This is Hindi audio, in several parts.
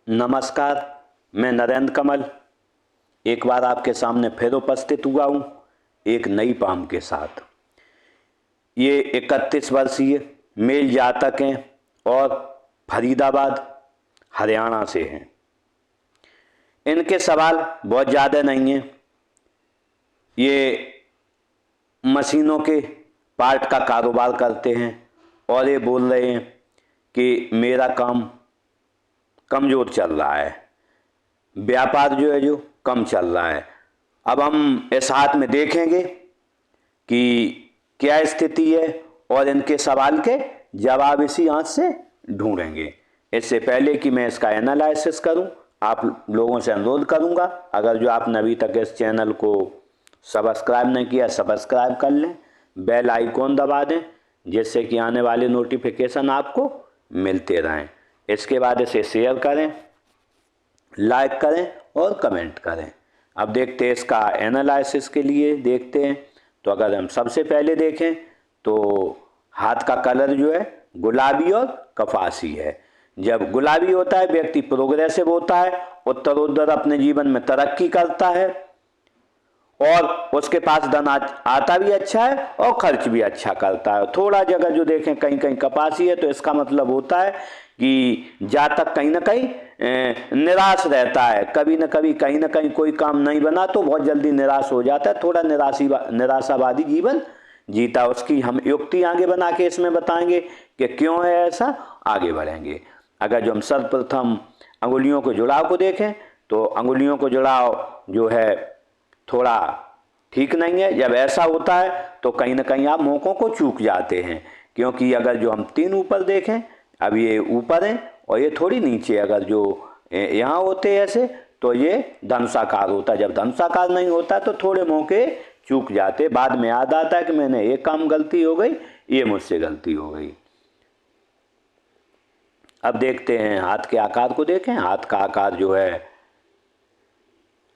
नमस्कार। मैं नरेंद्र कमल एक बार आपके सामने फिर उपस्थित हुआ हूँ एक नई पाम के साथ। ये 31 वर्षीय मेल जातक हैं और फरीदाबाद हरियाणा से हैं। इनके सवाल बहुत ज़्यादा नहीं हैं। ये मशीनों के पार्ट का कारोबार करते हैं और ये बोल रहे हैं कि मेरा काम कमज़ोर चल रहा है, व्यापार जो है जो कम चल रहा है। अब हम इस हाथ में देखेंगे कि क्या स्थिति है और इनके सवाल के जवाब इसी हाथ से ढूंढेंगे। इससे पहले कि मैं इसका एनालिसिस करूं, आप लोगों से अनुरोध करूंगा, अगर जो आपने अभी तक इस चैनल को सब्सक्राइब नहीं किया सब्सक्राइब कर लें, बेल आइकॉन दबा दें जिससे कि आने वाले नोटिफिकेशन आपको मिलते रहें। इसके बाद इसे शेयर करें, लाइक करें और कमेंट करें। अब देखते हैं इसका एनालिसिस के लिए देखते हैं। तो अगर हम सबसे पहले देखें तो हाथ का कलर जो है गुलाबी और कपासी है। जब गुलाबी होता है व्यक्ति प्रोग्रेसिव होता है, उत्तरोत्तर अपने जीवन में तरक्की करता है और उसके पास धन आता भी अच्छा है और खर्च भी अच्छा करता है। थोड़ा जगह जो देखें कहीं कहीं कपासी है तो इसका मतलब होता है कि जातक कहीं ना कहीं निराश रहता है, कभी न कभी कहीं ना कहीं कोई काम नहीं बना तो बहुत जल्दी निराश हो जाता है, थोड़ा निराशावादी जीवन जीता। उसकी हम युक्ति आगे बना के इसमें बताएंगे कि क्यों है ऐसा, आगे बढ़ेंगे। अगर जो हम सर्वप्रथम अंगुलियों के जुड़ाव को देखें तो अंगुलियों को जुड़ाव जो है थोड़ा ठीक नहीं है। जब ऐसा होता है तो कहीं ना कहीं आप मौकों को चूक जाते हैं, क्योंकि अगर जो हम 3 ऊपर देखें, अब ये ऊपर है और ये थोड़ी नीचे, अगर जो यहाँ होते ऐसे तो ये धनुषाकार होता। जब धनुषाकार नहीं होता तो थोड़े मौके चूक जाते, बाद में याद आता है कि मैंने एक काम गलती हो गई, ये मुझसे गलती हो गई। अब देखते हैं हाथ के आकार को देखें। हाथ का आकार जो है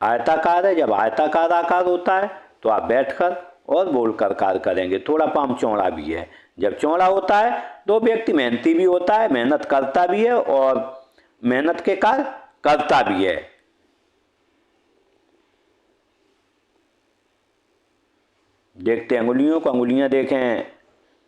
आयताकार है। जब आयताकार आकार होता है तो आप बैठकर और बोलकर कार्य करेंगे। थोड़ा पाम चौड़ा भी है। जब चौड़ा होता है तो व्यक्ति मेहनती भी होता है, मेहनत करता भी है और मेहनत के कार्य करता भी है। देखते हैं अंगुलियों को। अंगुलियां देखें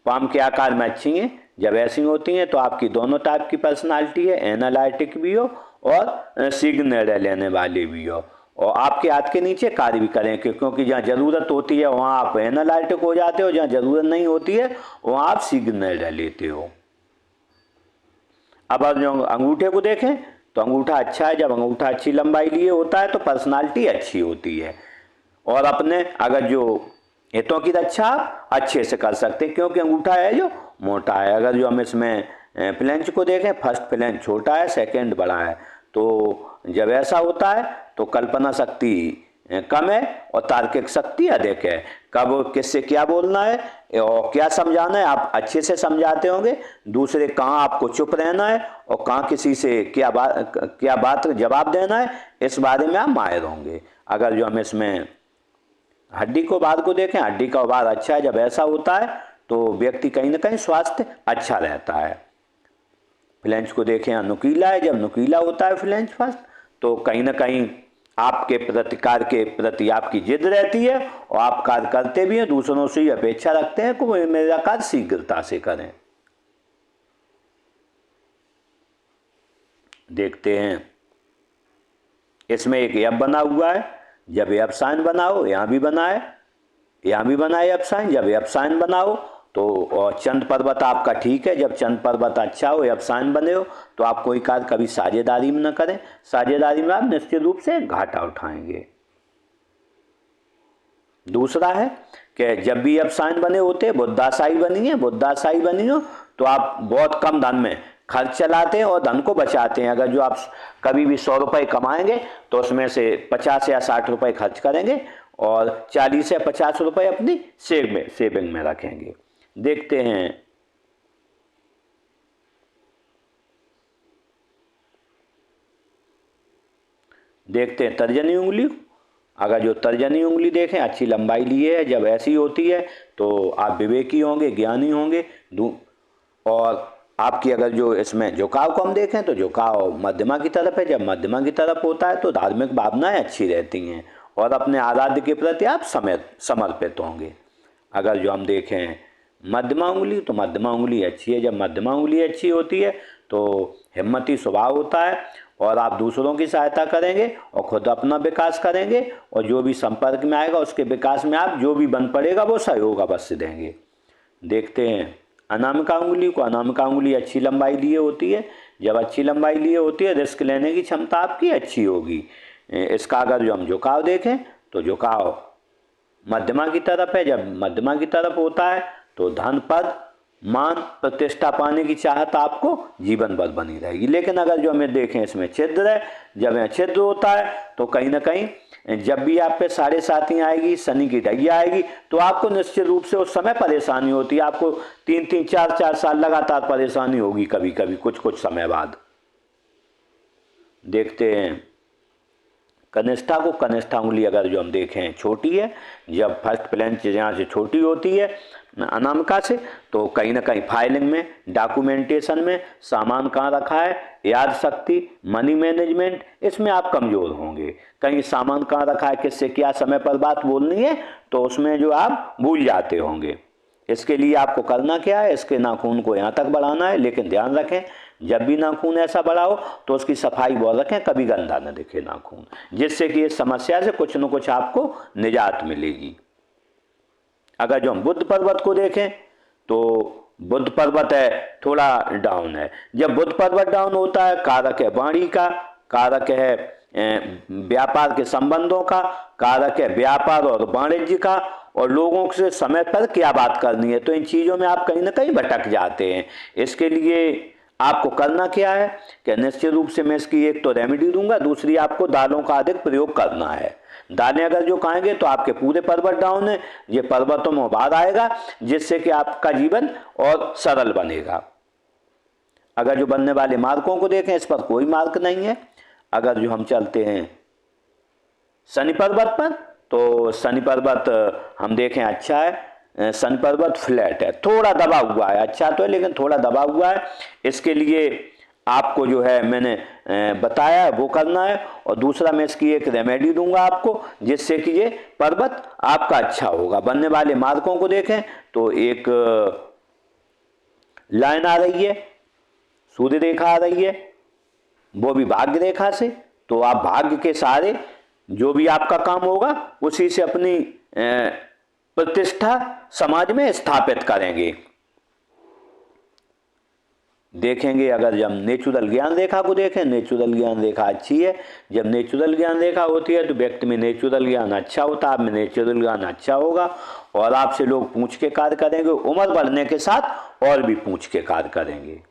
पाम के आकार में अच्छी हैं। जब ऐसी होती हैं तो आपकी दोनों टाइप की पर्सनालिटी है, एनालिटिक भी हो और शीघ्र निर्णय लेने वाले भी हो, और आपके हाथ के नीचे कार्य भी करें, क्योंकि जहाँ जरूरत होती है वहाँ आप एनालिटिक हो जाते हो, जहाँ जरूरत नहीं होती है वहाँ आप शीघ्र निर्णय लेते हो। अब जो अंगूठे को देखें तो अंगूठा अच्छा है। जब अंगूठा अच्छी लंबाई लिए होता है तो पर्सनालिटी अच्छी होती है और अपने अगर जो हितों की रक्षा आप अच्छे से कर सकते हैं, क्योंकि अंगूठा है जो मोटा है। अगर जो हम इसमें फ्लेंच को देखें, फर्स्ट फ्लेंच छोटा है, सेकंड बड़ा है, तो जब ऐसा होता है तो कल्पना शक्ति कम है और तार्किक शक्ति अधिक है। कब किससे क्या बोलना है और क्या समझाना है आप अच्छे से समझाते होंगे। दूसरे कहाँ आपको चुप रहना है और कहाँ किसी से क्या बात जवाब देना है, इस बारे में आप माहिर होंगे। अगर जो हम इसमें हड्डी को बाद को देखें, हड्डी का उभार अच्छा है। जब ऐसा होता है तो व्यक्ति कहीं ना कहीं स्वास्थ्य अच्छा रहता है। फ्लेंच को देखें नुकीला है। जब नुकीला होता है फ्लेंच फर्स्ट तो कहीं ना कहीं आपके प्रतिकार के प्रति आपकी जिद रहती है और आप कार्य करते भी हैं, दूसरों से ही अपेक्षा रखते हैं कि वो मेरा कार्य शीघ्रता से करें। देखते हैं इसमें एक यब बना हुआ है। जब यब साइन बनाओ, यहाँ भी बना है, यहाँ भी बना है यब साइन। जब यब साइन बनाओ तो और चंद पर्वत आपका ठीक है। जब चंद पर्वत अच्छा हो, यब साइन बने हो, तो आप कोई कार्य कभी साझेदारी में न करें। साझेदारी में आप निश्चित रूप से घाटा उठाएंगे। दूसरा है कि जब भी अब साइन बने होते, बुद्धाशाही बनी हो तो आप बहुत कम धन में खर्च चलाते हैं और धन को बचाते हैं। अगर जो आप कभी भी 100 रुपये कमाएंगे तो उसमें से 50 या 60 रुपये खर्च करेंगे और 40 या 50 रुपये अपनी सेविंग में रखेंगे। देखते हैं तर्जनी उंगली। अगर जो तर्जनी उंगली देखें अच्छी लंबाई लिए है, जब ऐसी होती है तो आप विवेकी होंगे, ज्ञानी होंगे और आपकी अगर जो इसमें झुकाव को हम देखें तो झुकाव मध्यमा की तरफ है। जब मध्यमा की तरफ होता है तो धार्मिक भावनाएं अच्छी रहती हैं और अपने आराध्य के प्रति आप समर्पित होंगे। अगर जो हम देखें मध्यमा उंगली, तो मध्यमा उंगली अच्छी है। जब मध्यमा उंगली अच्छी होती है तो हिम्मती स्वभाव होता है और आप दूसरों की सहायता करेंगे और खुद अपना विकास करेंगे, और जो भी संपर्क में आएगा उसके विकास में आप जो भी बन पड़ेगा वो सहयोग अवश्य देंगे। देखते हैं अनामिका उंगली को। अनामिका उंगली अच्छी लंबाई लिए होती है। जब अच्छी लंबाई लिए होती है रिस्क लेने की क्षमता आपकी अच्छी होगी। इसका अगर जो हम झुकाव देखें तो झुकाव मध्यमा की तरफ है। जब मध्यमा की तरफ होता है तो धन, पद, मान, प्रतिष्ठा पाने की चाहत आपको जीवन भर बनी रहेगी। लेकिन अगर जो हमें देखें इसमें छिद्र है, जब यह छिद्र होता है तो कहीं ना कहीं जब भी आप पे साढ़े साथी आएगी, शनि की ढैया आएगी, तो आपको निश्चित रूप से उस समय परेशानी होती है। आपको 3-3, 4-4 साल लगातार परेशानी होगी, कभी कभी कुछ समय बाद। देखते हैं कनिष्ठा को। कनिष्ठा उंगली अगर जो हम देखें छोटी है। जब फर्स्ट प्लेन यहाँ से छोटी होती है अनामिका से, तो कहीं ना कहीं फाइलिंग में, डॉक्यूमेंटेशन में, सामान कहाँ रखा है, याद शक्ति, मनी मैनेजमेंट, इसमें आप कमज़ोर होंगे। कहीं सामान कहाँ रखा है, किससे क्या समय पर बात बोलनी है, तो उसमें जो आप भूल जाते होंगे। इसके लिए आपको करना क्या है, इसके नाखून को यहाँ तक बढ़ाना है। लेकिन ध्यान रखें जब भी नाखून ऐसा बड़ा हो तो उसकी सफाई बहुत रखें, कभी गंदा न दिखे नाखून, जिससे कि इस समस्या से कुछ न कुछ आपको निजात मिलेगी। अगर जो हम बुध पर्वत को देखें तो बुध पर्वत है थोड़ा डाउन है। जब बुध पर्वत डाउन होता है, कारक है वाणी का, कारक है व्यापार के संबंधों का, कारक है व्यापार और वाणिज्य का, और लोगों से समय पर क्या बात करनी है। तो इन चीज़ों में आप कहीं ना कहीं भटक जाते हैं। इसके लिए आपको करना क्या है कि निश्चित रूप से मैं इसकी एक तो रेमेडी दूंगा, दूसरी आपको दालों का अधिक प्रयोग करना है। दालें अगर जो खाएंगे तो आपके पूरे पर्वत डाउन है, ये पर्वतों में उभार आएगा, जिससे कि आपका जीवन और सरल बनेगा। अगर जो बनने वाले मार्कों को देखें, इस पर कोई मार्क नहीं है। अगर जो हम चलते हैं शनि पर्वत पर, तो शनि पर्वत हम देखें अच्छा है। शनि पर्वत फ्लैट है, थोड़ा दबा हुआ है, अच्छा तो है लेकिन थोड़ा दबा हुआ है। इसके लिए आपको जो है मैंने बताया है वो करना है, और दूसरा मैं इसकी एक रेमेडी दूंगा आपको, जिससे कि ये पर्वत आपका अच्छा होगा। बनने वाले मार्कों को देखें तो एक लाइन आ रही है, सूर्य रेखा आ रही है, वो भी भाग्य रेखा से। तो आप भाग्य के सहारे जो भी आपका काम होगा उसी से अपनी प्रतिष्ठा समाज में स्थापित करेंगे। देखेंगे अगर जब नेचुरल ज्ञान रेखा को देखें, नेचुरल ज्ञान रेखा अच्छी है। जब नेचुरल ज्ञान रेखा होती है तो व्यक्ति में नेचुरल ज्ञान अच्छा होता है, आप में नेचुरल ज्ञान अच्छा होगा और आपसे लोग पूछ के कार्य करेंगे। उम्र बढ़ने के साथ और भी पूछ के कार्य करेंगे।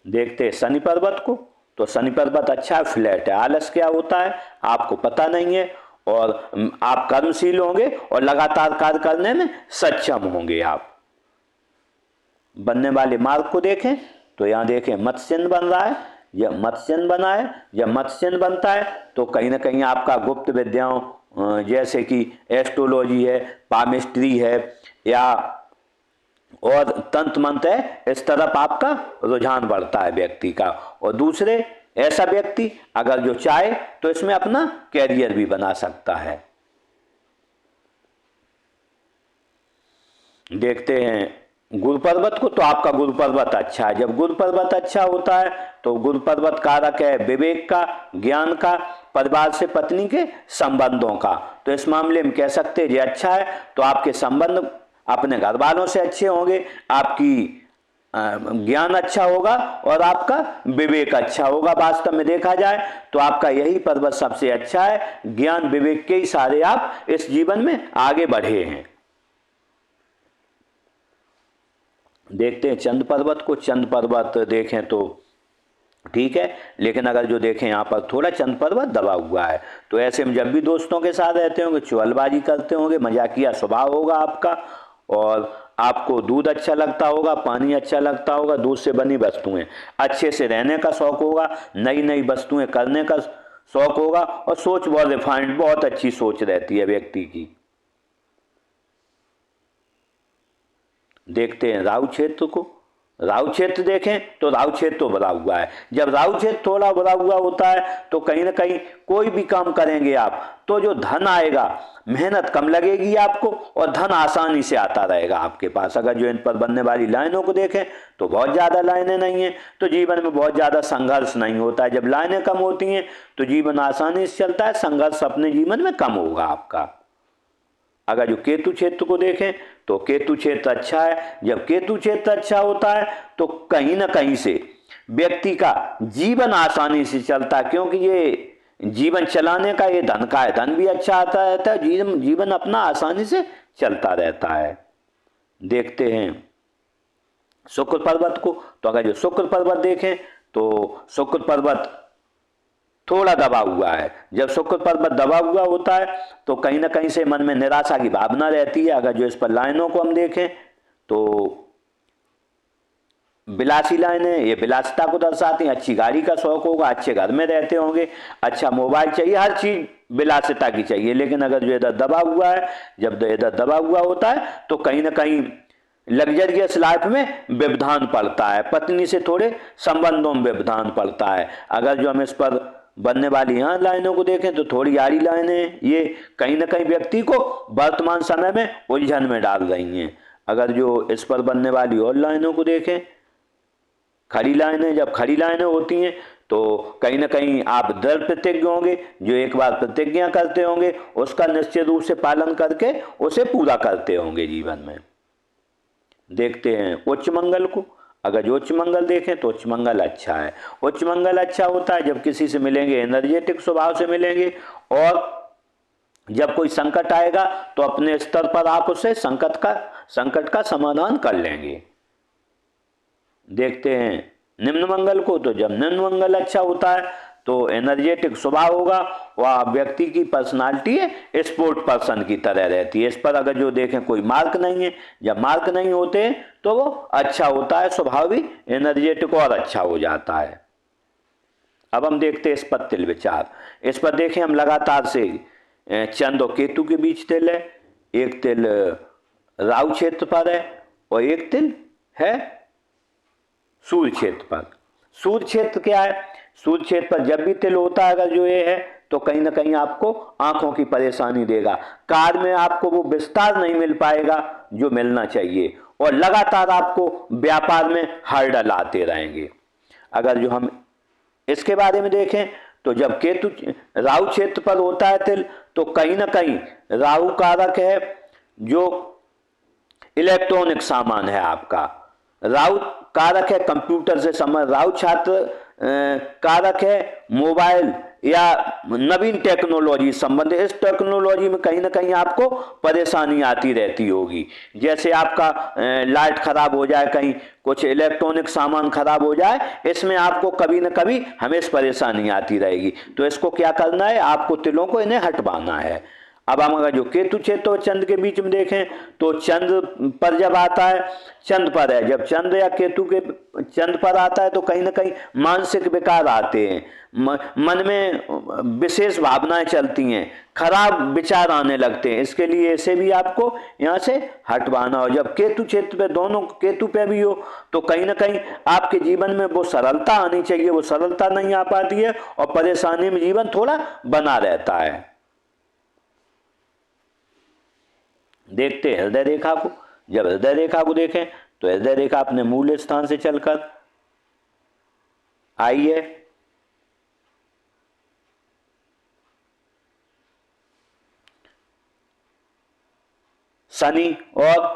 देखते हैं शनि पर्वत को, तो शनि पर्वत अच्छा है, फ्लैट है। आलस क्या होता है आपको पता नहीं है, और आप कर्मशील होंगे और लगातार कार्य करने में सक्षम होंगे आप। बनने वाले मार्ग को देखें तो यहाँ देखें मत्स्यन बन रहा है, यह मत्स्यन बना है। जब मत्स्यन बनता है तो कहीं ना कहीं आपका गुप्त विद्याओं जैसे कि एस्ट्रोलॉजी है, पामिस्ट्री है, या और तंत्र मंत्र है, इस तरफ आपका रुझान बढ़ता है व्यक्ति का। और दूसरे ऐसा व्यक्ति अगर जो चाहे तो इसमें अपना कैरियर भी बना सकता है। देखते हैं गुरु पर्वत को, तो आपका गुरु पर्वत अच्छा है। जब गुरु पर्वत अच्छा होता है तो गुरु पर्वत कारक है विवेक का, ज्ञान का, परिवार से पत्नी के संबंधों का। तो इस मामले में कह सकते हैं ये अच्छा है, तो आपके संबंध अपने घर वालों से अच्छे होंगे, आपकी ज्ञान अच्छा होगा और आपका विवेक अच्छा होगा। वास्तव में देखा जाए तो आपका यही पर्वत सबसे अच्छा है। ज्ञान विवेक के ही सहारे आप इस जीवन में आगे बढ़े हैं। देखते हैं चंद्र पर्वत को। चंद्र पर्वत देखें तो ठीक है, लेकिन अगर जो देखें यहाँ पर थोड़ा चंद्र पर्वत दबा हुआ है। तो ऐसे में जब भी दोस्तों के साथ रहते होंगे, चुगलबाजी करते होंगे, मजाकिया स्वभाव होगा आपका, और आपको दूध अच्छा लगता होगा, पानी अच्छा लगता होगा, दूध से बनी वस्तुएं, अच्छे से रहने का शौक होगा, नई नई वस्तुएं करने का शौक होगा, और सोच बहुत रिफाइंड, बहुत अच्छी सोच रहती है व्यक्ति की। देखते हैं राहु क्षेत्र को, राहु क्षेत्र देखें तो राहु क्षेत्र तो बड़ा हुआ है। जब राहु क्षेत्र थोड़ा बड़ा हुआ होता है तो कहीं ना कहीं कोई भी काम करेंगे आप तो जो धन आएगा, मेहनत कम लगेगी आपको और धन आसानी से आता रहेगा आपके पास। अगर जो इन पर बनने वाली लाइनों को देखें तो बहुत ज़्यादा लाइनें नहीं हैं तो जीवन में बहुत ज़्यादा संघर्ष नहीं होता है। जब लाइनें कम होती हैं तो जीवन आसानी से चलता है, संघर्ष अपने जीवन में कम होगा आपका। अगर जो केतु क्षेत्र को देखें तो केतु क्षेत्र अच्छा है। जब केतु क्षेत्र अच्छा होता है तो कहीं ना कहीं से व्यक्ति का जीवन आसानी से चलता है, क्योंकि ये जीवन चलाने का ये धन का है, धन भी अच्छा आता रहता है, जीवन अपना आसानी से चलता रहता है। देखते हैं शुक्र पर्वत को, तो अगर जो शुक्र पर्वत देखें तो शुक्र पर्वत थोड़ा दबा हुआ है। जब शुक्र पर्वत दबा हुआ होता है तो कहीं ना कहीं से मन में निराशा की भावना रहती है। अगर जो इस पर लाइनों को हम देखें तो विलासी लाइनें, ये विलासिता को दर्शाती हैं। अच्छी गाड़ी का शौक होगा, अच्छे घर में रहते होंगे, अच्छा मोबाइल चाहिए, हर चीज विलासिता की चाहिए। लेकिन अगर जो इधर दबा हुआ है, जब इधर दबा हुआ होता है तो कहीं ना कहीं लग्जरियस लाइफ में व्यवधान पड़ता है, पत्नी से थोड़े संबंधों में व्यवधान पड़ता है। अगर जो हम इस पर बनने वाली यहाँ लाइनों को देखें तो थोड़ी आड़ी लाइनें ये कहीं ना कहीं व्यक्ति को वर्तमान समय में उलझन में डाल रही हैं। अगर जो इस पर बनने वाली और लाइनों को देखें, खड़ी लाइनें, जब खड़ी लाइनें होती हैं तो कहीं ना कहीं आप दृढ़ प्रतिज्ञ होंगे। जो एक बार प्रतिज्ञा करते होंगे उसका निश्चित रूप से पालन करके उसे पूरा करते होंगे जीवन में। देखते हैं उच्च मंगल को। अगर जो उच्च मंगल देखें तो उच्च मंगल अच्छा है। उच्च मंगल अच्छा होता है जब किसी से मिलेंगे एनर्जेटिक स्वभाव से मिलेंगे, और जब कोई संकट आएगा तो अपने स्तर पर आप उससे संकट का समाधान कर लेंगे। देखते हैं निम्न मंगल को, तो जब निम्न मंगल अच्छा होता है तो एनर्जेटिक स्वभाव होगा, वह व्यक्ति की पर्सनालिटी है स्पोर्ट पर्सन की तरह रहती है। इस पर अगर जो देखें कोई मार्क नहीं है, जब मार्क नहीं होते तो वो अच्छा होता है, स्वभाव भी एनर्जेटिक और अच्छा हो जाता है। अब हम देखते हैं इस पर तिल विचार। इस पर देखें हम लगातार से चंद्र और केतु के बीच तिल है, एक तिल राहु क्षेत्र पर है और एक तिल है सूर्य क्षेत्र पर। सूर्य क्षेत्र क्या है? सूर्य क्षेत्र पर जब भी तिल होता है अगर जो ये है तो कहीं ना कहीं आपको आंखों की परेशानी देगा, कार्य में आपको वो विस्तार नहीं मिल पाएगा जो मिलना चाहिए, और लगातार आपको व्यापार में हर्डल आते रहेंगे। अगर जो हम इसके बारे में देखें तो जब केतु राहु क्षेत्र पर होता है तिल तो कहीं ना कहीं राहु कारक है जो इलेक्ट्रॉनिक सामान है आपका, राहु कारक है कंप्यूटर से संबंध, राहु छात्र कारक है मोबाइल या नवीन टेक्नोलॉजी संबंधित। इस टेक्नोलॉजी में कहीं ना कहीं आपको परेशानी आती रहती होगी, जैसे आपका लाइट खराब हो जाए, कहीं कुछ इलेक्ट्रॉनिक सामान खराब हो जाए, इसमें आपको कभी ना कभी हमेशा परेशानी आती रहेगी। तो इसको क्या करना है, आपको तिलों को इन्हें हटवाना है। अब हम अगर जो केतु क्षेत्र और चंद्र के बीच में देखें तो चंद्र पर जब आता है, चंद्र पर है, जब चंद्र या केतु के चंद्र पर आता है तो कहीं ना कहीं मानसिक विकार आते हैं, मन में विशेष भावनाएं चलती हैं, खराब विचार आने लगते हैं। इसके लिए इसे भी आपको यहाँ से हटवाना हो। जब केतु क्षेत्र पे, दोनों केतु पे भी हो तो कहीं ना कहीं आपके जीवन में वो सरलता आनी चाहिए, वो सरलता नहीं आ पाती है और परेशानी में जीवन थोड़ा बना रहता है। देखते हैं हृदय रेखा को। जब हृदय रेखा को देखें तो हृदय रेखा अपने मूल स्थान से चलकर आई है शनि और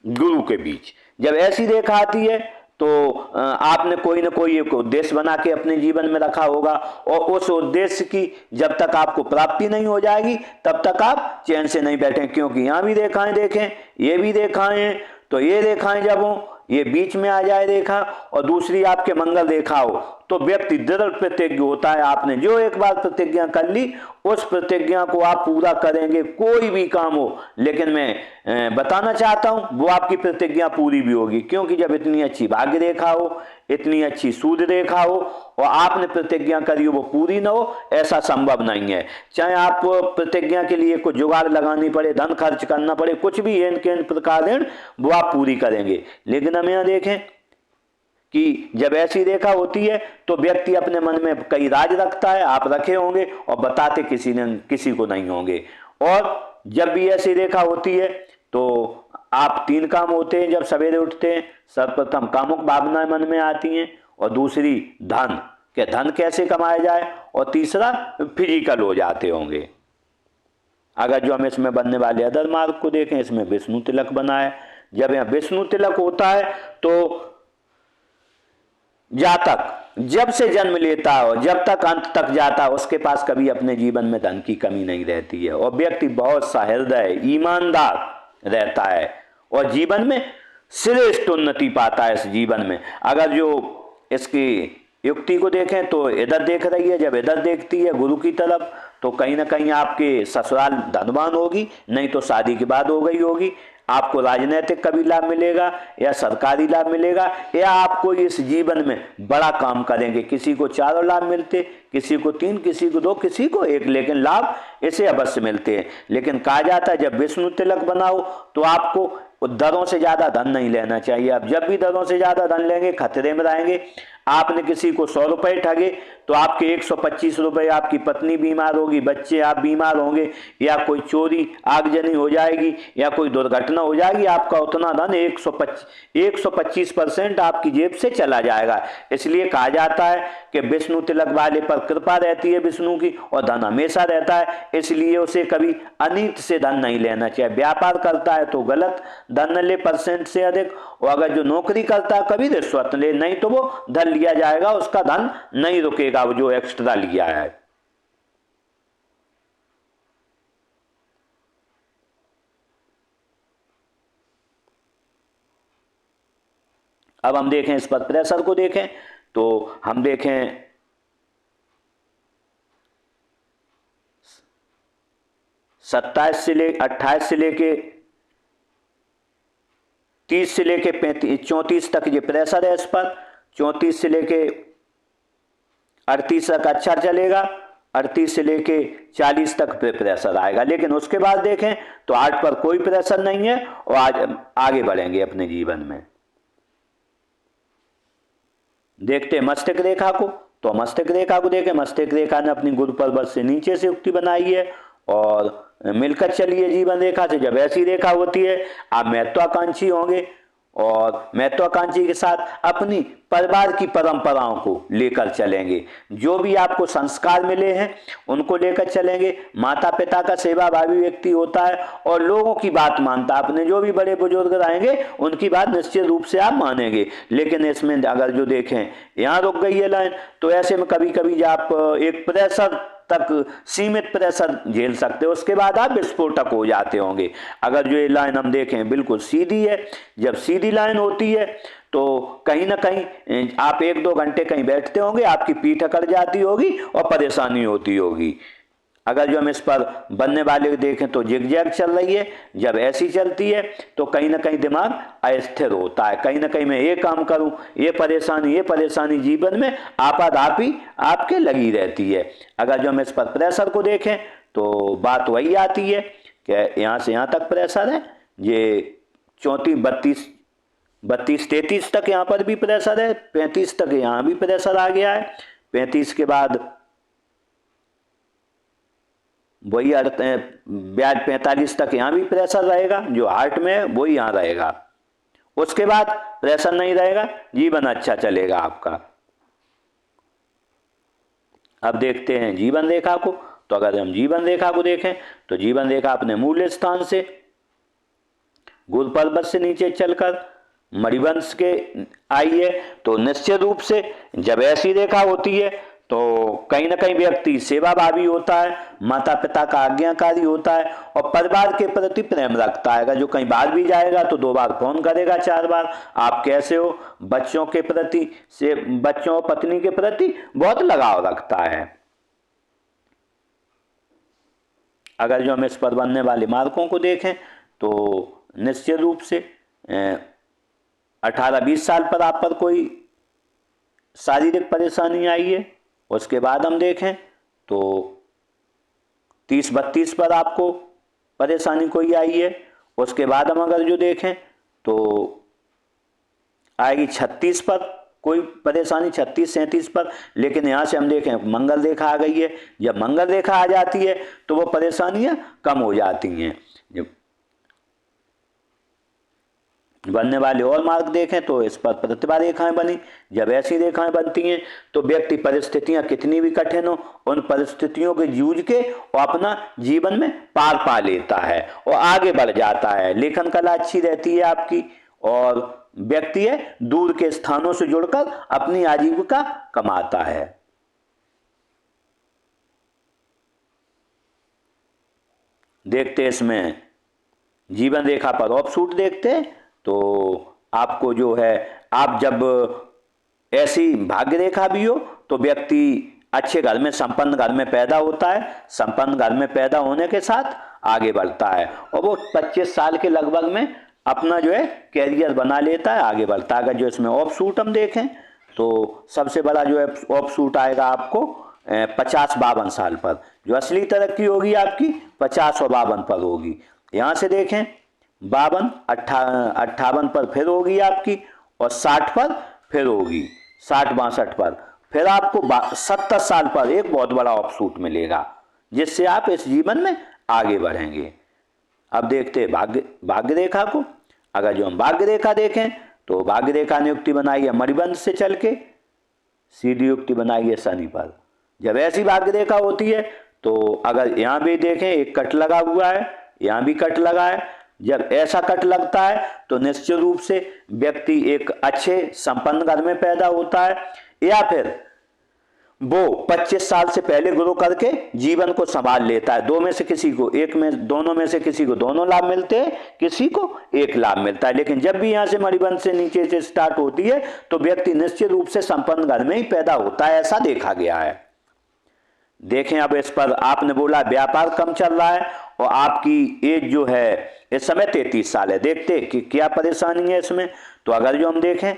गुरु के बीच। जब ऐसी रेखा आती है तो आपने कोई ना कोई एक उद्देश्य बना के अपने जीवन में रखा होगा, और उस उद्देश्य की जब तक आपको प्राप्ति नहीं हो जाएगी तब तक आप चैन से नहीं बैठे। क्योंकि यहाँ भी रेखाएं देखें, ये भी रेखाएं हैं, तो ये रेखाएं जब हो, ये बीच में आ जाए रेखा और दूसरी आपके मंगल रेखा हो तो व्यक्ति दृढ़ प्रतिज्ञ होता है। आपने जो एक बार प्रतिज्ञा कर ली उस प्रतिज्ञा को आप पूरा करेंगे, कोई भी काम हो। लेकिन मैं बताना चाहता हूं वो आपकी प्रतिज्ञा पूरी भी होगी, क्योंकि जब इतनी अच्छी भाग्य रेखा हो, इतनी अच्छी सूर्य रेखा हो और आपने प्रतिज्ञा करी हो वो पूरी ना हो, ऐसा संभव नहीं है। चाहे आप प्रतिज्ञा के लिए कुछ जुगाड़ लगानी पड़े, धन खर्च करना पड़े, कुछ भी इन प्रकार वो आप पूरी करेंगे। लेकिन हम यहाँ देखें कि जब ऐसी रेखा होती है तो व्यक्ति अपने मन में कई राज रखता है, आप रखे होंगे और बताते किसी को नहीं होंगे। और जब भी ऐसी रेखा होती है तो आप 3 काम होते हैं जब सवेरे उठते हैं। सर्वप्रथम कामुक भावनाएं मन में आती हैं, और दूसरी धन, कि धन कैसे कमाया जाए, और तीसरा फिजिकल हो जाते होंगे। अगर जो हम इसमें बनने वाले अदर मार्ग को देखें, इसमें विष्णु तिलक बना है। जब यहाँ विष्णु तिलक होता है तो जातक जब से जन्म लेता है और जब तक अंत तक जाता है उसके पास कभी अपने जीवन में धन की कमी नहीं रहती है, और व्यक्ति बहुत सहृदय ईमानदार रहता है और जीवन में श्रेष्ठ उन्नति पाता है इस जीवन में। अगर जो इसकी युक्ति को देखें तो इधर देख रही है, जब इधर देखती है गुरु की तरफ, तो कहीं ना कहीं आपके ससुराल धनवान होगी, नहीं तो शादी के बाद हो गई होगी। आपको राजनीतिक कभी लाभ मिलेगा या सरकारी लाभ मिलेगा, या आपको इस जीवन में बड़ा काम करेंगे। किसी को 4 लाभ मिलते, किसी को 3, किसी को 2, किसी को 1, लेकिन लाभ इसे अवश्य मिलते हैं। लेकिन कहा जाता है जब विष्णु तिलक बनाओ तो आपको दरों से ज्यादा धन नहीं लेना चाहिए। आप जब भी दरों से ज्यादा धन लेंगे खतरे में रहेंगे। आपने किसी को 100 रुपए ठगे तो आपके 125 रुपए, आपकी पत्नी बीमार होगी, बच्चे आप बीमार होंगे, या कोई चोरी आगजनी हो जाएगी, या कोई दुर्घटना हो जाएगी, आपका उतना धन 125% आपकी जेब से चला जाएगा। इसलिए कहा जाता है कि विष्णु तिलक वाले पर कृपा रहती है विष्णु की, और धन हमेशा रहता है, इसलिए उसे कभी अनित से धन नहीं लेना चाहिए। व्यापार करता है तो गलत धन न ले % से अधिक, और अगर जो नौकरी करता है कभी रिश्वत ले, नहीं तो वो धन लिया जाएगा, उसका धन नहीं रुकेगा वो जो एक्स्ट्रा लिया है। अब हम देखें इस पर प्रेशर को देखें तो हम देखें 28 से लेके 30 से लेके 34 तक ये प्रेशर है इस पर। 34 से लेके 38 तक अच्छा चलेगा, 38 से लेके 40 तक प्रेशर आएगा। लेकिन उसके बाद देखें तो 8 पर कोई प्रेशर नहीं है और आज आगे बढ़ेंगे अपने जीवन में। देखते मस्तिष्क रेखा को, तो मस्तिष्क रेखा को देखें। मस्तिष्क रेखा ने अपनी गुरु पर्वत से नीचे से युक्ति बनाई है और मिलकर चलिए जीवन रेखा से। जब ऐसी रेखा होती है आप महत्वाकांक्षी होंगे, और महत्वाकांक्षी के साथ अपनी परिवार की परंपराओं को लेकर चलेंगे। जो भी आपको संस्कार मिले हैं उनको लेकर चलेंगे। माता पिता का सेवाभावी व्यक्ति होता है और लोगों की बात मानता है। अपने जो भी बड़े बुजुर्ग रहेंगे उनकी बात निश्चित रूप से आप मानेंगे। लेकिन इसमें अगर जो देखें यहाँ रुक गई है लाइन, तो ऐसे में कभी कभी आप एक प्रेशर तक सीमित प्रेशर झेल सकते हो, उसके बाद आप विस्फोटक हो जाते होंगे। अगर जो ये लाइन हम देखें बिल्कुल सीधी है, जब सीधी लाइन होती है तो कहीं ना कहीं आप 1-2 घंटे कहीं बैठते होंगे, आपकी पीठ अकड़ जाती होगी और परेशानी होती होगी। अगर जो हम इस पर बनने वाले देखें तो जिगजैग चल रही है, जब ऐसी चलती है तो कहीं ना कहीं दिमाग अस्थिर होता है। कहीं ना कहीं मैं ये काम करूं, ये परेशानी जीवन में आपाधापी आपके लगी रहती है। अगर जो हम इस पर प्रेशर को देखें तो बात वही आती है कि यहाँ से यहाँ तक प्रेशर है, ये 34, 32, 33 तक यहाँ पर भी प्रेशर है, 35 तक यहाँ भी प्रेशर आ गया है, 35 के बाद वही 45 तक यहाँ भी प्रेशर रहेगा, जो हार्ट में है वही यहाँ रहेगा। उसके बाद प्रेशर नहीं रहेगा, जीवन अच्छा चलेगा आपका। अब देखते हैं जीवन रेखा को। तो अगर हम जीवन रेखा को देखें तो जीवन रेखा अपने मूल स्थान से गुरु पर्वत से नीचे चलकर मणिवंश के आई है, तो निश्चित रूप से जब ऐसी रेखा होती है तो कहीं ना कहीं व्यक्ति सेवाभावी होता है, माता पिता का आज्ञाकारी होता है और परिवार के प्रति प्रेम रखता है। अगर जो कहीं बाहर भी जाएगा तो 2 बार फोन करेगा, 4 बार आप कैसे हो। बच्चों के प्रति से बच्चों और पत्नी के प्रति बहुत लगाव रखता है। अगर जो हम इस पर बनने वाले मार्कों को देखें तो निश्चित रूप से 18-20 साल पर आप पर कोई शारीरिक परेशानी आई है। उसके बाद हम देखें तो 30-32 पर आपको परेशानी कोई आई है। उसके बाद हम अगर जो देखें तो आएगी 36 पर कोई परेशानी 36-37 पर। लेकिन यहाँ से हम देखें मंगल रेखा आ गई है, जब मंगल रेखा आ जाती है तो वो परेशानियाँ कम हो जाती हैं। जब बनने वाले और मार्ग देखें तो इस पर प्रतिभा रेखाएं बनी। जब ऐसी रेखाएं बनती हैं तो व्यक्ति परिस्थितियां कितनी भी कठिन हो, उन परिस्थितियों के जूझ के वो अपना जीवन में पार पा लेता है और आगे बढ़ जाता है। लेखन कला अच्छी रहती है आपकी, और व्यक्ति है दूर के स्थानों से जुड़कर अपनी आजीविका कमाता है। देखते इसमें जीवन रेखा पर ऑफशूट देखते तो आपको जो है, आप जब ऐसी भाग्य रेखा भी हो तो व्यक्ति अच्छे घर में, संपन्न घर में पैदा होता है। संपन्न घर में पैदा होने के साथ आगे बढ़ता है और वो 25 साल के लगभग में अपना जो है कैरियर बना लेता है, आगे बढ़ता है। अगर जो इसमें ऑफशूट हम देखें तो सबसे बड़ा जो है ऑफशूट आएगा आपको 50-52 साल पर। जो असली तरक्की होगी आपकी 50 और 52 पर होगी। यहाँ से देखें 52, 58 पर फिर होगी आपकी, और 60 पर फिर होगी, 60-62 पर फिर आपको 70 साल पर एक बहुत बड़ा ऑफशूट मिलेगा, जिससे आप इस जीवन में आगे बढ़ेंगे। अब देखते हैं भाग्य रेखा को। अगर जो हम भाग्य रेखा देखें तो भाग्य रेखा ने युक्ति बनाई है मणिबंध से चल के, सीधी युक्ति बनाई है शनि पर। जब ऐसी भाग्य रेखा होती है तो अगर यहाँ भी देखें एक कट लगा हुआ है, यहाँ भी कट लगा है। जब ऐसा कट लगता है तो निश्चित रूप से व्यक्ति एक अच्छे संपन्न घर में पैदा होता है, या फिर वो 25 साल से पहले ग्रो करके जीवन को संभाल लेता है। दो में से किसी को एक में, दोनों में से किसी को दोनों लाभ मिलते हैं, किसी को एक लाभ मिलता है। लेकिन जब भी यहाँ से मणिबंध से नीचे से स्टार्ट होती है तो व्यक्ति निश्चित रूप से संपन्न घर में ही पैदा होता है, ऐसा देखा गया है। देखें अब इस पर आपने बोला व्यापार कम चल रहा है और आपकी एज जो है इस समय 33 साल है। देखते कि क्या परेशानी है इसमें। तो अगर जो हम देखें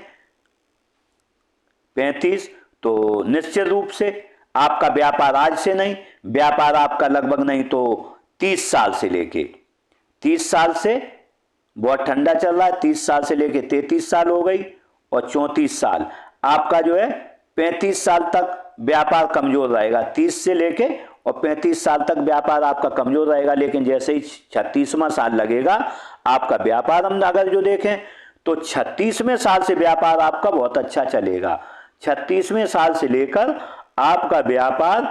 35, तो निश्चित रूप से आपका व्यापार आज से नहीं, व्यापार आपका लगभग नहीं तो 30 साल से लेके 30 साल से बहुत ठंडा चल रहा है, 30 साल से लेके 33 साल हो गई, और 34 साल आपका जो है 35 साल तक व्यापार कमजोर रहेगा। 30 से लेके और 35 साल तक व्यापार आपका कमजोर रहेगा। लेकिन जैसे ही 36वां साल लगेगा आपका व्यापार, हम अगर जो देखें तो 36वें साल से व्यापार आपका बहुत अच्छा चलेगा। 36वें साल से लेकर आपका व्यापार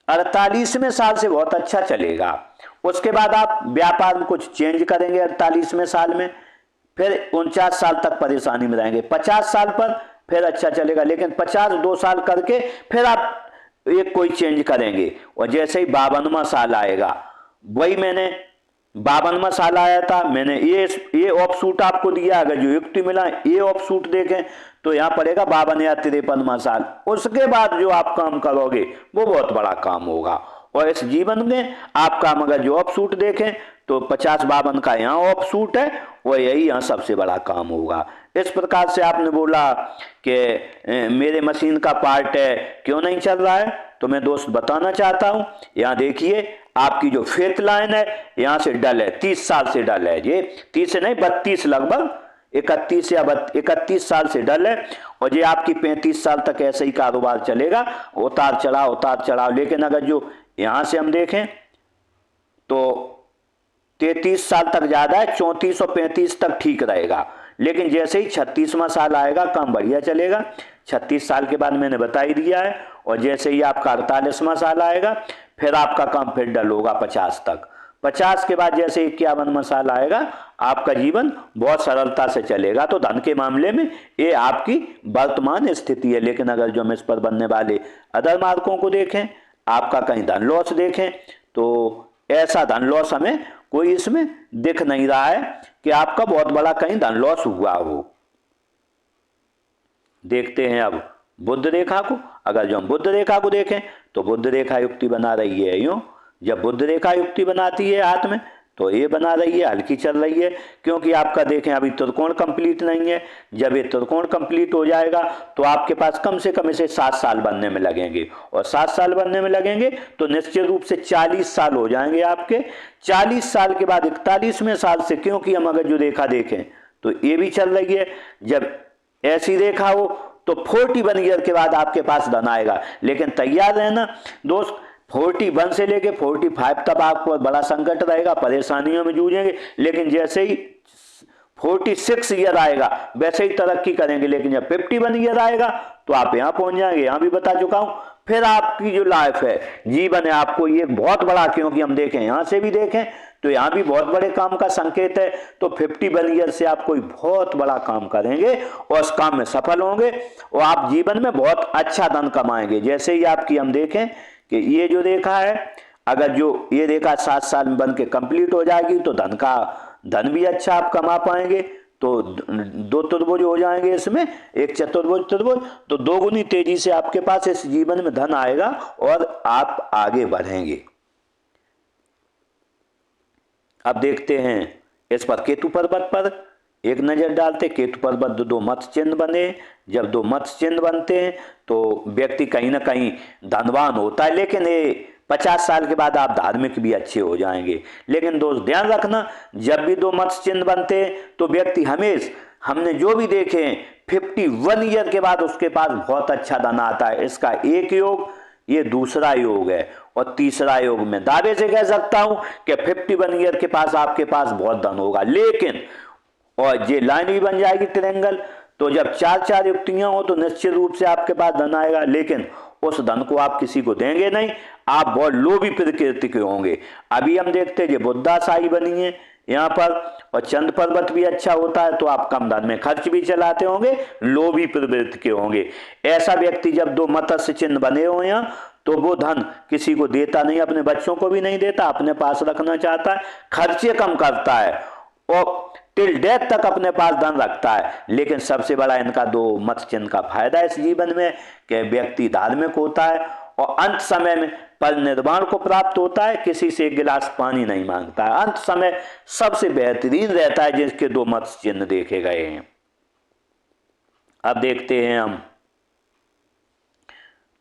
48वें साल से बहुत अच्छा चलेगा। उसके बाद आप व्यापार में कुछ चेंज करेंगे 48वें साल में, फिर 49 साल तक परेशानी में रहेंगे। 50 साल पर फिर अच्छा चलेगा, लेकिन 52 साल करके फिर आप एक कोई चेंज करेंगे। और जैसे ही 52वां साल आएगा, वही मैंने 52वां साल आया था, मैंने ये ऑफशूट आपको दिया। अगर जो युक्ति मिला ये ऑफशूट देखें तो यहाँ पड़ेगा 52 या 53वां साल। उसके बाद जो आप काम करोगे वो बहुत बड़ा काम होगा। और इस जीवन में आप काम अगर जो ऑफशूट देखें तो 50-52 का यहाँ ऑफशूट है, वो यही यहाँ सबसे बड़ा काम होगा। इस प्रकार से आपने बोला कि मेरे मशीन का पार्ट है क्यों नहीं चल रहा है, तो मैं दोस्त बताना चाहता हूँ। यहाँ देखिए आपकी जो फेथ लाइन है यहाँ से डल है, 30 साल से डल है। ये 30 से नहीं 32, लगभग 31 या 31 साल से डल है। और ये आपकी 35 साल तक ऐसे ही कारोबार चलेगा, उतार चढ़ाव। लेकिन अगर जो यहाँ से हम देखें तो 33 साल तक ज्यादा है, 34 और 35 तक ठीक रहेगा। लेकिन जैसे ही 36वां साल आएगा काम बढ़िया चलेगा। 36 साल के बाद मैंने बता ही दिया है। और जैसे ही आपका 48वां साल आएगा फिर आपका काम फिर डल होगा 50 तक। 50 के बाद जैसे 51वां साल आएगा आपका जीवन बहुत सरलता से चलेगा। तो धन के मामले में ये आपकी वर्तमान स्थिति है। लेकिन अगर जो हम इस पर बनने वाले अदर मार्कों को देखें, आपका कहीं धन लॉस देखें तो ऐसा धन लॉस हमें कोई इसमें दिख नहीं रहा है कि आपका बहुत बड़ा कहीं धन लॉस हुआ हो। देखते हैं अब बुध रेखा को। अगर जो हम बुध रेखा को देखें तो बुध रेखा युक्ति बना रही है यूं। जब बुध रेखा युक्ति बनाती है हाथ में तो ये बना रही है, हल्की चल रही है, क्योंकि आपका देखें अभी त्रिकोण कंप्लीट नहीं है। जब ये त्रिकोण कंप्लीट हो जाएगा तो आपके पास कम से कम इसे 7 साल बनने में लगेंगे, और 7 साल बनने में लगेंगे तो निश्चित रूप से 40 साल हो जाएंगे आपके। 40 साल के बाद 41वें साल से, क्योंकि हम अगर जो रेखा देखें तो ये भी चल रही है, जब ऐसी रेखा हो तो 41 ईयर के बाद आपके पास धन आएगा। लेकिन तैयार रहना दोस्त, 41 से लेके 45 तक आपको बड़ा संकट रहेगा, परेशानियों में जूझेंगे। लेकिन जैसे ही 46 ईयर आएगा वैसे ही तरक्की करेंगे। लेकिन जब 51 ईयर आएगा तो आप यहाँ पहुंच जाएंगे। यहाँ भी बता चुका हूं। फिर आपकी जो लाइफ है, जीवन है, आपको ये बहुत बड़ा, क्योंकि हम देखें यहाँ से भी देखें तो यहाँ भी बहुत बड़े काम का संकेत है। तो 51 ईयर से आप कोई बहुत बड़ा काम करेंगे और उस काम में सफल होंगे और आप जीवन में बहुत अच्छा धन कमाएंगे। जैसे ही आपकी हम देखें कि ये जो रेखा है, अगर जो ये रेखा 7 साल में बन के कंप्लीट हो जाएगी तो धन भी अच्छा आप कमा पाएंगे। तो 2 चतुर्भुज हो जाएंगे, इसमें एक चतुर्भुज, तो 2 गुनी तेजी से आपके पास इस जीवन में धन आएगा और आप आगे बढ़ेंगे। अब देखते हैं इस पर केतु पर्वत पर एक नजर डालते। केतु पर्वत 2 मत्स्य चिन्ह बने। जब 2 मत्स्य चिन्ह बनते हैं तो व्यक्ति कहीं ना कहीं धनवान होता है, लेकिन ये 50 साल के बाद आप धार्मिक भी अच्छे हो जाएंगे। लेकिन दोस्त ध्यान रखना, जब भी 2 मत्स्य चिन्ह बनते हैं तो व्यक्ति हमने जो भी देखे 51 ईयर के बाद उसके पास बहुत अच्छा धन आता है। इसका एक योग, ये दूसरा योग है, और तीसरा योग में दावे से कह सकता हूं कि 51 ईयर के पास आपके पास बहुत धन होगा। लेकिन और ये लाइन भी बन जाएगी ट्रायंगल, तो जब 4 युक्तियां हो तो निश्चित रूप से आपके पास धन आएगा। लेकिन उस धन को आप किसी को देंगे नहीं, आप बहुत लोभी प्रकृति के होंगे। अभी हम देखते हैं ये बुद्धाशाही बनी है यहाँ पर, और चंद पर्वत भी अच्छा होता है, तो आप कम धन में खर्च भी चलाते होंगे, लोभी प्रवृत्ति के होंगे। ऐसा व्यक्ति जब 2 मत्स्य चिन्ह बने हो यहाँ, तो वो धन किसी को देता नहीं, अपने बच्चों को भी नहीं देता, अपने पास रखना चाहता है, खर्चे कम करता है और टिल डेथ तक अपने पास धन रखता है। लेकिन सबसे बड़ा इनका 2 मत्स्य चिन्ह का फायदा इस जीवन में कि व्यक्ति धार्मिक होता है और अंत समय में परिनिर्वाण को प्राप्त होता है, किसी से एक गिलास पानी नहीं मांगता है। अंत समय सबसे बेहतरीन रहता है जिसके 2 मत्स्य चिन्ह देखे गए हैं। अब देखते हैं हम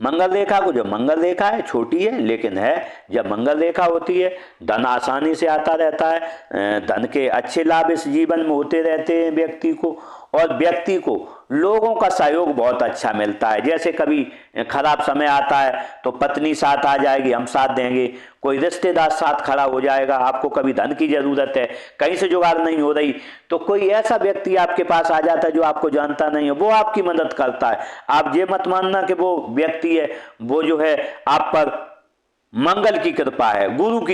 मंगल रेखा को। जो मंगल रेखा है छोटी है, लेकिन है, जब मंगल रेखा होती है धन आसानी से आता रहता है। धन के अच्छे लाभ इस जीवन में होते रहते हैं व्यक्ति को, और व्यक्ति को लोगों का सहयोग बहुत अच्छा मिलता है। जैसे कभी खराब समय आता है तो पत्नी साथ आ जाएगी, हम साथ देंगे, कोई रिश्तेदार साथ खड़ा हो जाएगा। आपको कभी धन की जरूरत है, कहीं से जुगाड़ नहीं हो रही, तो कोई ऐसा व्यक्ति आपके पास आ जाता है जो आपको जानता नहीं है, वो आपकी मदद करता है। आप ये मत मानना कि वो व्यक्ति है वो जो है आप पर मंगल की कृपा है, गुरु की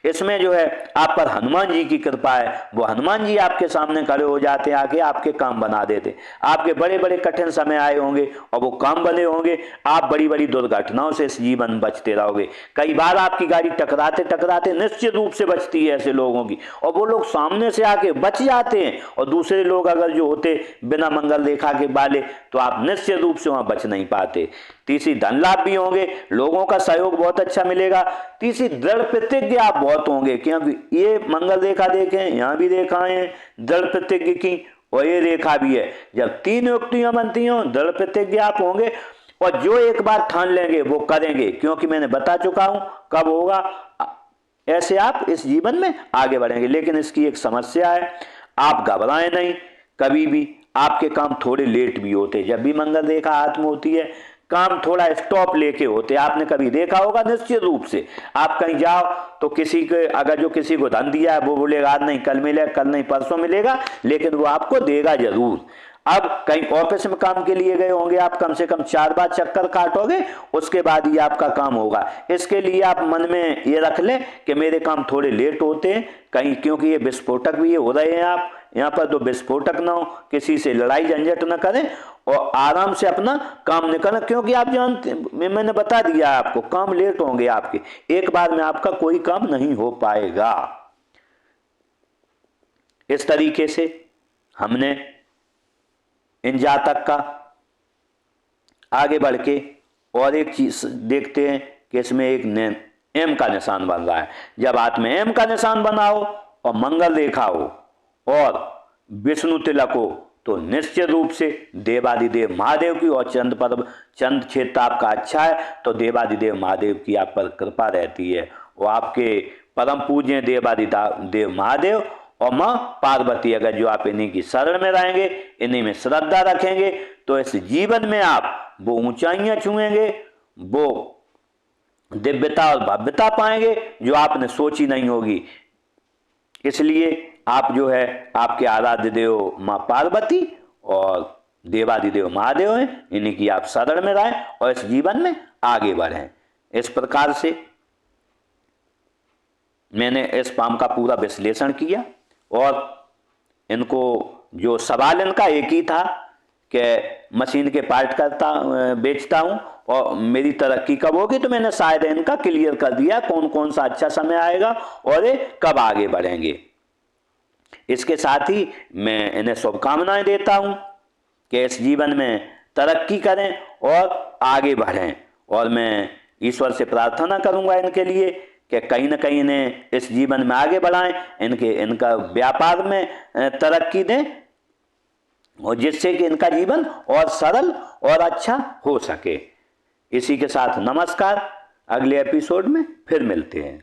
इसमें जो है आप पर हनुमान जी की कृपा है। वो हनुमान जी आपके सामने खड़े हो जाते हैं, आके आपके काम बना देते। आपके बड़े बड़े कठिन समय आए होंगे और वो काम बने होंगे, आप बड़ी बड़ी दुर्घटनाओं से इस जीवन बचते रहोगे। कई बार आपकी गाड़ी टकराते टकराते निश्चित रूप से बचती है ऐसे लोगों की, और वो लोग सामने से आके बच जाते हैं, और दूसरे लोग अगर जो होते बिना मंगल रेखा के वाले, तो आप निश्चित रूप से वहां बच नहीं पाते। तीसरी धन लाभ भी होंगे, लोगों का सहयोग बहुत अच्छा मिलेगा। तीसरी दृढ़ प्रतिज्ञ आप बहुत होंगे, क्योंकि ये मंगल रेखा देखें, यहाँ भी रेखाएं हैं दृढ़ प्रतिज्ञ की, और ये रेखा भी है। जब 3 युक्तियां बनती हो दृढ़ प्रतिज्ञ आप होंगे, और जो एक बार ठान लेंगे वो करेंगे, क्योंकि मैंने बता चुका हूं कब होगा। ऐसे आप इस जीवन में आगे बढ़ेंगे। लेकिन इसकी एक समस्या है, आप घबराएं नहीं कभी भी। आपके काम थोड़े लेट भी होते, जब भी मंगल रेखा हाथ में होती है काम थोड़ा स्टॉप लेके होते। आपने कभी देखा होगा निश्चित रूप से, आप कहीं जाओ तो किसी के अगर जो किसी को धन दिया है वो बोलेगा आज नहीं कल मिलेगा, कल नहीं परसों मिलेगा, लेकिन वो आपको देगा जरूर। अब कहीं ऑफिस में काम के लिए गए होंगे, आप कम से कम 4 बार चक्कर काटोगे, उसके बाद ही आपका काम होगा। इसके लिए आप मन में ये रख लें कि मेरे काम थोड़े लेट होते हैं कहीं, क्योंकि ये विस्फोटक भी ये हो रहे हैं। आप यहाँ पर तो विस्फोटक ना हो, किसी से लड़ाई झंझट ना करें और आराम से अपना काम निकालें, क्योंकि आप जानते, मैंने बता दिया आपको, काम लेट होंगे आपके, एक बार में आपका कोई काम नहीं हो पाएगा। इस तरीके से हमने इन जातक का आगे बढ़ के और एक चीज देखते हैं कि इसमें एक एम का निशान बन रहा है। जब हाथ में एम का निशान बना हो और मंगल रेखा हो और विष्णु तिलक हो, तो निश्चित रूप से देवादिदेव महादेव की, और चंद क्षेत्र आपका अच्छा है तो देवादिदेव महादेव की आप पर कृपा रहती है। वो आपके परम पूज्य देवादिदेव महादेव और माँ पार्वती। अगर जो आप इन्हीं की शरण में रहेंगे, इन्हीं में श्रद्धा रखेंगे, तो इस जीवन में आप वो ऊंचाइयां छुएंगे, वो दिव्यता और भव्यता पाएंगे जो आपने सोची नहीं होगी। इसलिए आप जो है आपके आराध्य देव माँ पार्वती और देवादिदेव महादेव हैं, इन्हीं की आप शरण में रहें और इस जीवन में आगे बढ़ें। इस प्रकार से मैंने इस पाम का पूरा विश्लेषण किया और इनको जो सवाल इनका एक ही था कि मशीन के पार्ट करता बेचता हूं और मेरी तरक्की कब होगी, तो मैंने शायद इनका क्लियर कर दिया कौन कौन सा अच्छा समय आएगा और ये कब आगे बढ़ेंगे। इसके साथ ही मैं इन्हें शुभकामनाएं देता हूं कि इस जीवन में तरक्की करें और आगे बढ़ें, और मैं ईश्वर से प्रार्थना करूंगा इनके लिए कि कहीं ना कहीं इन्हें इस जीवन में आगे बढ़ाएं, इनका व्यापार में तरक्की दें, और जिससे कि इनका जीवन और सरल और अच्छा हो सके। इसी के साथ नमस्कार, अगले एपिसोड में फिर मिलते हैं।